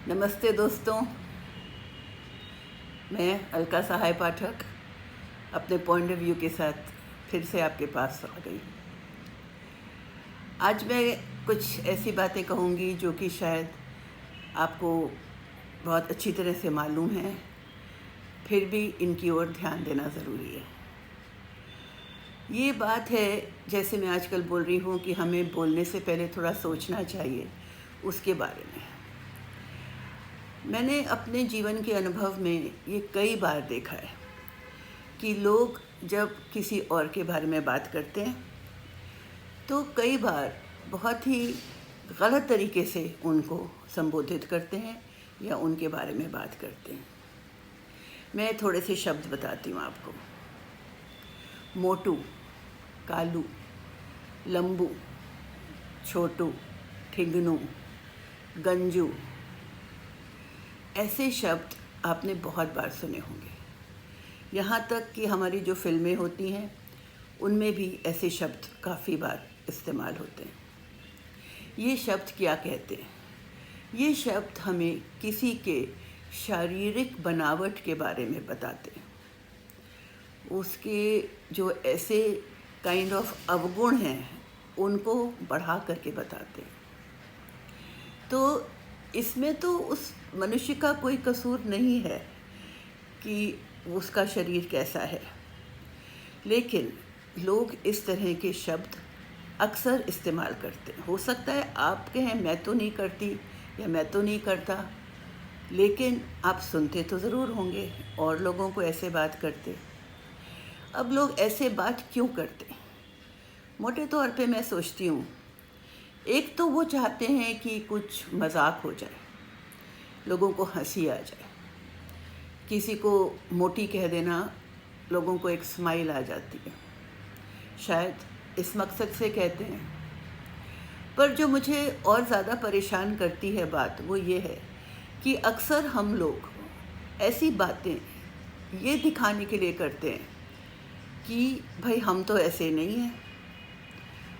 नमस्ते दोस्तों, मैं अलका सहाय पाठक अपने पॉइंट ऑफ व्यू के साथ फिर से आपके पास आ गई। आज मैं कुछ ऐसी बातें कहूँगी जो कि शायद आपको बहुत अच्छी तरह से मालूम है, फिर भी इनकी ओर ध्यान देना ज़रूरी है। ये बात है, जैसे मैं आजकल बोल रही हूँ कि हमें बोलने से पहले थोड़ा सोचना चाहिए उसके बारे में। मैंने अपने जीवन के अनुभव में ये कई बार देखा है कि लोग जब किसी और के बारे में बात करते हैं तो कई बार बहुत ही गलत तरीके से उनको संबोधित करते हैं या उनके बारे में बात करते हैं। मैं थोड़े से शब्द बताती हूँ आपको। मोटू, कालू, लंबू, छोटू, ठिगनू, गंजू, ऐसे शब्द आपने बहुत बार सुने होंगे। यहाँ तक कि हमारी जो फिल्में होती हैं उनमें भी ऐसे शब्द काफ़ी बार इस्तेमाल होते हैं। ये शब्द क्या कहते हैं? ये शब्द हमें किसी के शारीरिक बनावट के बारे में बताते हैं, उसके जो ऐसे काइंड ऑफ अवगुण हैं उनको बढ़ा करके बताते हैं। तो इसमें तो उस मनुष्य का कोई कसूर नहीं है कि उसका शरीर कैसा है, लेकिन लोग इस तरह के शब्द अक्सर इस्तेमाल करते हैं। हो सकता है आप कहें मैं तो नहीं करती या मैं तो नहीं करता, लेकिन आप सुनते तो ज़रूर होंगे और लोगों को ऐसे बात करते। अब लोग ऐसे बात क्यों करते? मोटे तौर पे मैं सोचती हूँ, एक तो वो चाहते हैं कि कुछ मजाक हो जाए, लोगों को हंसी आ जाए। किसी को मोटी कह देना, लोगों को एक स्माइल आ जाती है, शायद इस मकसद से कहते हैं। पर जो मुझे और ज़्यादा परेशान करती है बात वो ये है कि अक्सर हम लोग ऐसी बातें ये दिखाने के लिए करते हैं कि भाई हम तो ऐसे नहीं हैं।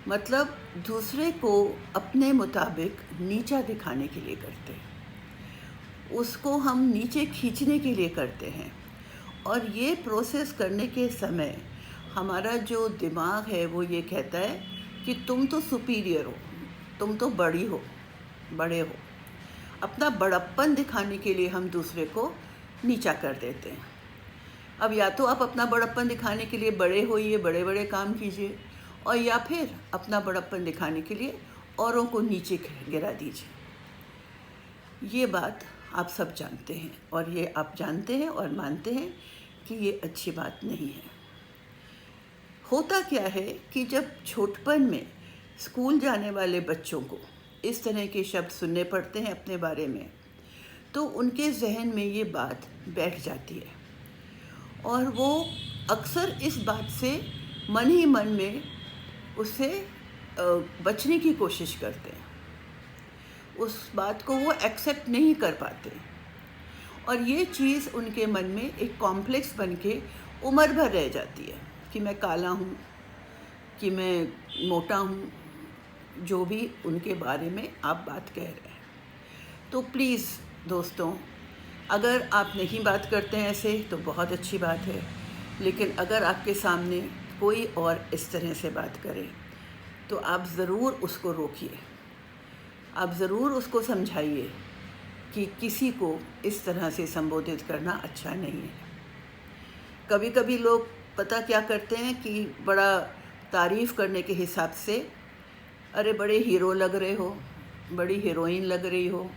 मतलब दूसरे को अपने मुताबिक नीचा दिखाने के लिए करते हैं, उसको हम नीचे खींचने के लिए करते हैं। और ये प्रोसेस करने के समय हमारा जो दिमाग है वो ये कहता है कि तुम तो सुपीरियर हो, तुम तो बड़े हो। अपना बड़प्पन दिखाने के लिए हम दूसरे को नीचा कर देते हैं। अब या तो आप अपना बड़प्पन दिखाने के लिए बड़े होइए, बड़े बड़े काम कीजिए, और या फिर अपना बड़प्पन दिखाने के लिए औरों को नीचे गिरा दीजिए। ये बात आप सब जानते हैं और ये आप जानते हैं और मानते हैं कि ये अच्छी बात नहीं है। होता क्या है कि जब छोटपन में स्कूल जाने वाले बच्चों को इस तरह के शब्द सुनने पड़ते हैं अपने बारे में, तो उनके जहन में ये बात बैठ जाती है और वो अक्सर इस बात से मन ही मन में उससे बचने की कोशिश करते हैं। उस बात को वो एक्सेप्ट नहीं कर पाते और ये चीज़ उनके मन में एक कॉम्प्लेक्स बन के उम्र भर रह जाती है कि मैं काला हूँ, कि मैं मोटा हूँ, जो भी उनके बारे में आप बात कह रहे हैं। तो प्लीज़ दोस्तों, अगर आप नहीं बात करते हैं ऐसे तो बहुत अच्छी बात है, लेकिन अगर आपके सामने कोई और इस तरह से बात करे तो आप ज़रूर उसको रोकिए, आप ज़रूर उसको समझाइए कि किसी को इस तरह से संबोधित करना अच्छा नहीं है। कभी कभी लोग पता क्या करते हैं कि बड़ा तारीफ़ करने के हिसाब से, अरे बड़े हीरो लग रहे हो, बड़ी हीरोइन लग रही हो,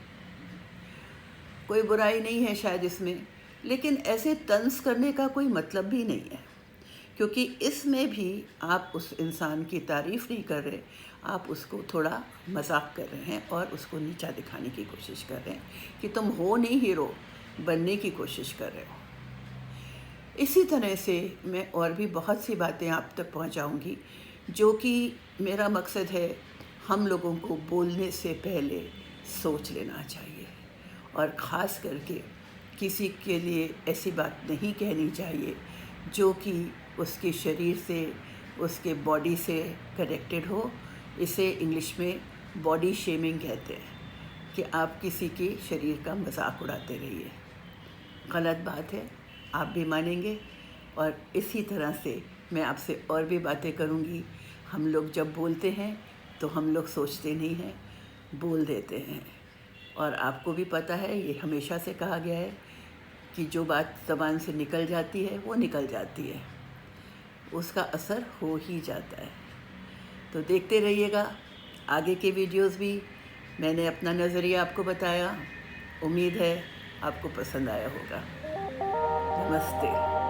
कोई बुराई नहीं है शायद इसमें, लेकिन ऐसे तंज करने का कोई मतलब भी नहीं है, क्योंकि इसमें भी आप उस इंसान की तारीफ़ नहीं कर रहे, आप उसको थोड़ा मजाक कर रहे हैं और उसको नीचा दिखाने की कोशिश कर रहे हैं कि तुम हो नहीं हीरो, बनने की कोशिश कर रहे हो। इसी तरह से मैं और भी बहुत सी बातें आप तक पहुंचाऊंगी, जो कि मेरा मकसद है हम लोगों को बोलने से पहले सोच लेना चाहिए और ख़ास करके किसी के लिए ऐसी बात नहीं कहनी चाहिए जो कि उसके शरीर से, उसके बॉडी से कनेक्टेड हो। इसे इंग्लिश में बॉडी शेमिंग कहते हैं। कि आप किसी के शरीर का मजाक उड़ाते रहिए। गलत बात है, आप भी मानेंगे और इसी तरह से मैं आपसे और भी बातें करूँगी। हम लोग जब बोलते हैं तो हम लोग सोचते नहीं हैं, बोल देते हैं। और आपको भी पता है, ये हमेशा से कहा गया है कि जो बात ज़बान से निकल जाती है वो निकल जाती है, उसका असर हो ही जाता है। तो देखते रहिएगा आगे के वीडियोस भी। मैंने अपना नज़रिया आपको बताया, उम्मीद है आपको पसंद आया होगा। नमस्ते।